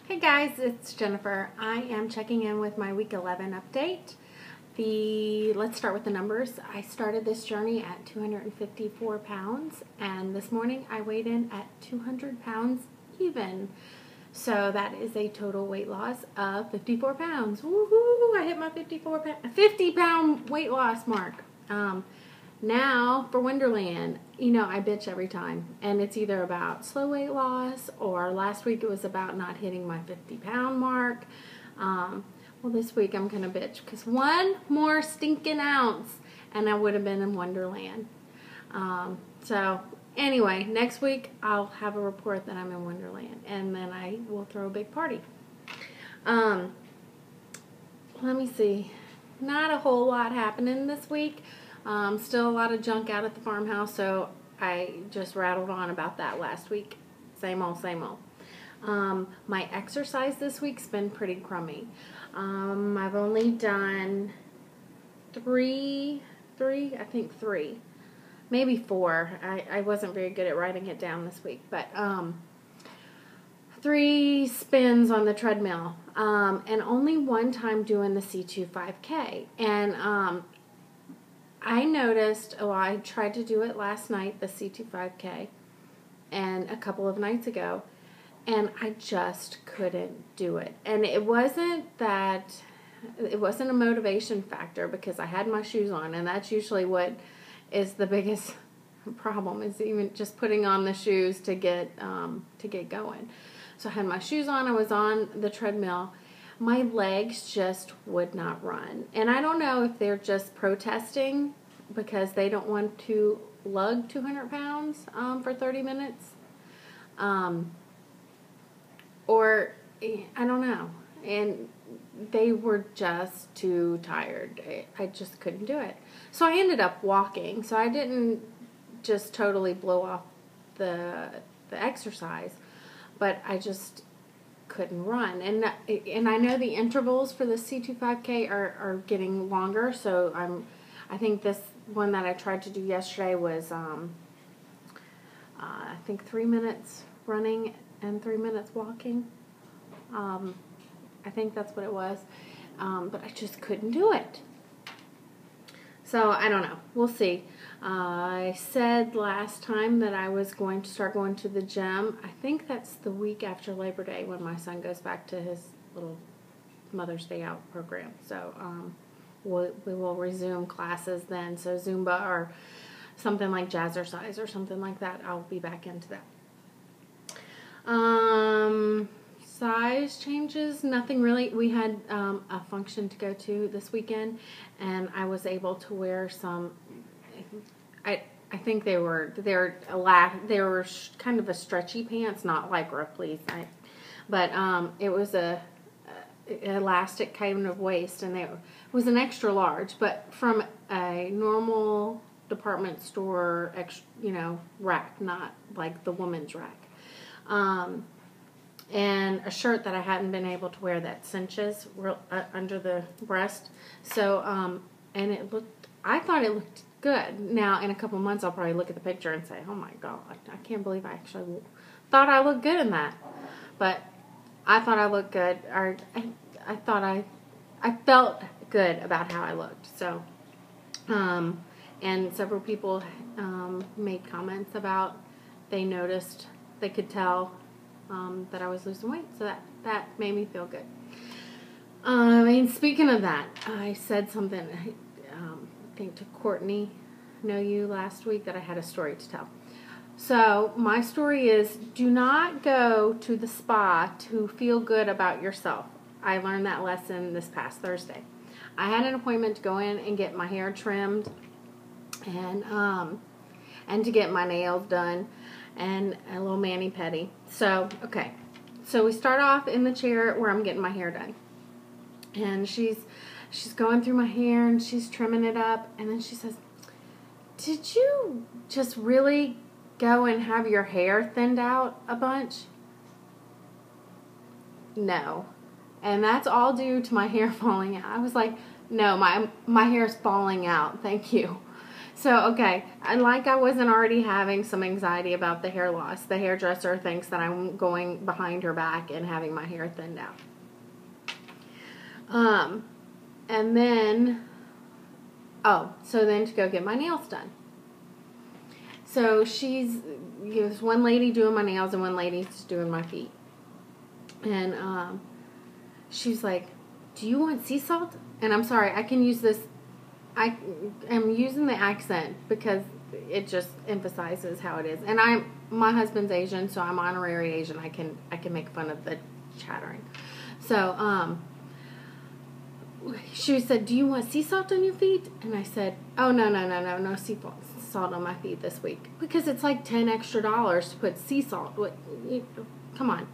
Hey guys, it's Jennifer. I am checking in with my week 11 update. Let's start with the numbers. I started this journey at 254 pounds, and this morning I weighed in at 200 pounds even. So that is a total weight loss of 54 pounds. Woohoo! I hit my 50 pound weight loss mark. Now for Wonderland, I bitch every time, and it's either about slow weight loss, or last week it was about not hitting my 50 pound mark. Well, this week I'm gonna bitch because one more stinking ounce and I would have been in Wonderland. So anyway, next week I'll have a report that I'm in Wonderland, and then I will throw a big party. Let me see. Not a whole lot happening this week. Still a lot of junk out at the farmhouse, so I just rattled on about that last week. Same old, same old. My exercise this week's been pretty crummy. I've only done three, maybe four. I wasn't very good at writing it down this week, but 3 spins on the treadmill, and only one time doing the C2 5K. And I noticed, I tried to do it last night, the C2 5K, and a couple of nights ago, and I just couldn't do it. And it wasn't a motivation factor, because I had my shoes on, and that's usually what is the biggest problem, is even just putting on the shoes to get going. So I had my shoes on, I was on the treadmill. My legs just would not run. And I don't know if they're just protesting because they don't want to lug 200 pounds for 30 minutes. Or I don't know. And they were just too tired. I just couldn't do it. So I ended up walking. So I didn't just totally blow off the exercise, but I just couldn't run. And I know the intervals for the C2 5K are getting longer, so I think this one that I tried to do yesterday was I think 3 minutes running and 3 minutes walking. I think that's what it was, but I just couldn't do it. So I don't know. We'll see. I said last time that I was going to start going to the gym. I think that's the week after Labor Day, when my son goes back to his little Mother's Day Out program. So we will resume classes then. So Zumba or something like Jazzercise or something like that, I'll be back into that. Size changes, nothing really. We had a function to go to this weekend, and I was able to wear some. I think they were kind of a stretchy pants, not Lycra, please. But it was a elastic kind of waist, and it was an extra large, but from a normal department store, rack, not like the woman's rack. And a shirt that I hadn't been able to wear that cinches under the breast. So, and I thought it looked good. Now, in a couple of months, I'll probably look at the picture and say, oh my God, I can't believe I actually thought I looked good in that. But I thought I looked good. Or I thought I felt good about how I looked. So, and several people made comments about they noticed, they could tell that I was losing weight, so that made me feel good. Speaking of that, I said something, I think to Courtney, last week, that I had a story to tell. So my story is, do not go to the spa to feel good about yourself. I learned that lesson this past Thursday. I had an appointment to go in and get my hair trimmed and to get my nails done, and a little mani-pedi. So, okay. So we start off in the chair where I'm getting my hair done. And she's going through my hair, and she's trimming it up. And then she says, did you just really go and have your hair thinned out a bunch? No. And that's all due to my hair falling out. I was like, no, my hair's falling out. Thank you. So, okay, like I wasn't already having some anxiety about the hair loss. The hairdresser thinks that I'm going behind her back and having my hair thinned out. And then, so then to go get my nails done. So there's one lady doing my nails and one lady's doing my feet. And she's like, do you want sea salt? And I'm sorry, I can use this. I am using the accent because it just emphasizes how it is. And my husband's Asian, so I'm honorary Asian. I can make fun of the chattering. So she said, do you want sea salt on your feet? And I said, oh, no sea salt on my feet this week. Because it's like $10 extra to put sea salt. Come on.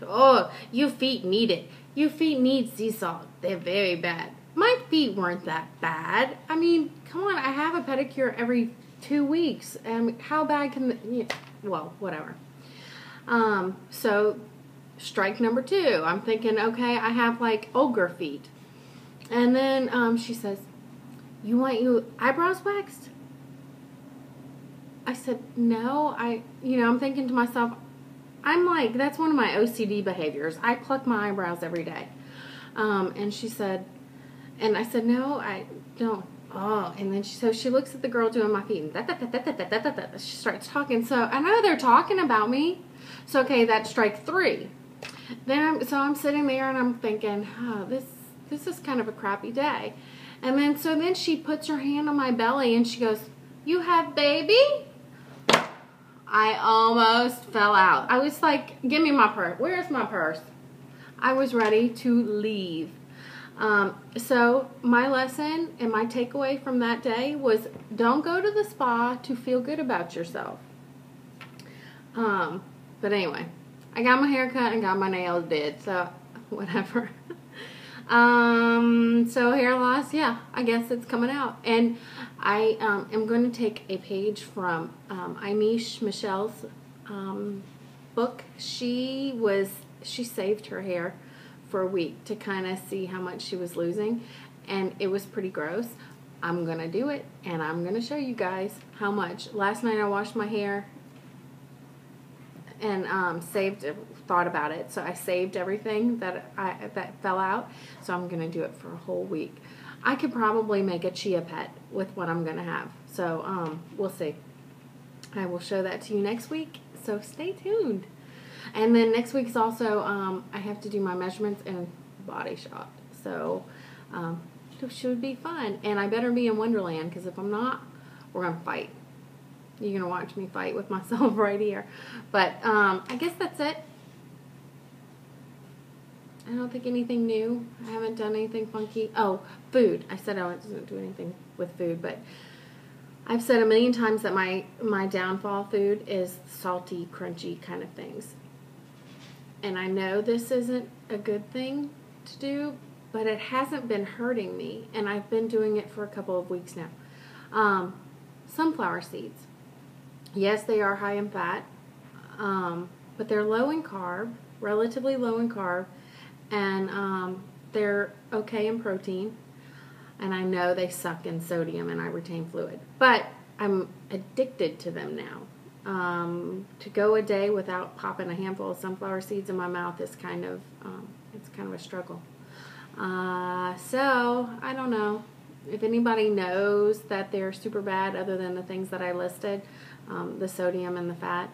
Oh, your feet need it. Your feet need sea salt. They're very bad. My feet weren't that bad. I mean, come on. I have a pedicure every 2 weeks. How bad can well, whatever. So strike number 2. I'm thinking, okay, I have like ogre feet. And then she says, you want your eyebrows waxed? I said, no. I'm thinking to myself, I'm like, that's one of my OCD behaviors. I pluck my eyebrows every day. And she said, and I said, no, I don't. Oh, and then she looks at the girl doing my feet, and she starts talking. So I know they're talking about me. So, okay, that's strike 3. Then I'm sitting there and I'm thinking, oh, this is kind of a crappy day. And then she puts her hand on my belly and she goes, you have baby? I almost fell out. I was like, give me my purse. Where's my purse? I was ready to leave. So my lesson and my takeaway from that day was, don't go to the spa to feel good about yourself. But anyway, I got my hair cut and got my nails did, so whatever. So hair loss, yeah, I guess it's coming out. And I am going to take a page from Inish Michelle's book. She saved her hair for a week to kind of see how much she was losing, and it was pretty gross. I'm going to do it, and I'm going to show you guys how much. Last night I washed my hair and thought about it, so I saved everything that fell out, so I'm going to do it for a whole week. I could probably make a chia pet with what I'm going to have, so we'll see. I will show that to you next week, so stay tuned. And then next week is also, I have to do my measurements and body shot, so it should be fun. And I better be in Wonderland, because if I'm not, we're going to fight. You're going to watch me fight with myself right here. But I guess that's it. I don't think anything new. I haven't done anything funky. Oh, food. I said I wasn't doing anything with food, but I've said a million times that my downfall food is salty, crunchy kind of things. And I know this isn't a good thing to do, but it hasn't been hurting me, and I've been doing it for a couple of weeks now. Sunflower seeds. Yes, they are high in fat, but they're low in carb, relatively low in carb, and they're okay in protein. And I know they suck in sodium, and I retain fluid, but I'm addicted to them now. To go a day without popping a handful of sunflower seeds in my mouth is kind of a struggle. So I don't know if anybody knows that they're super bad other than the things that I listed, the sodium and the fat.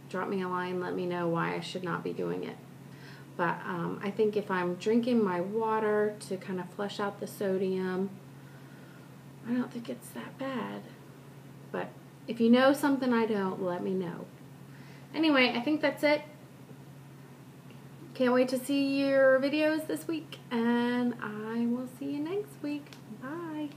Drop me a line, let me know why I should not be doing it. But I think if I'm drinking my water to kind of flush out the sodium, I don't think it's that bad. But if you know something I don't, let me know. Anyway, I think that's it. Can't wait to see your videos this week, and I will see you next week. Bye.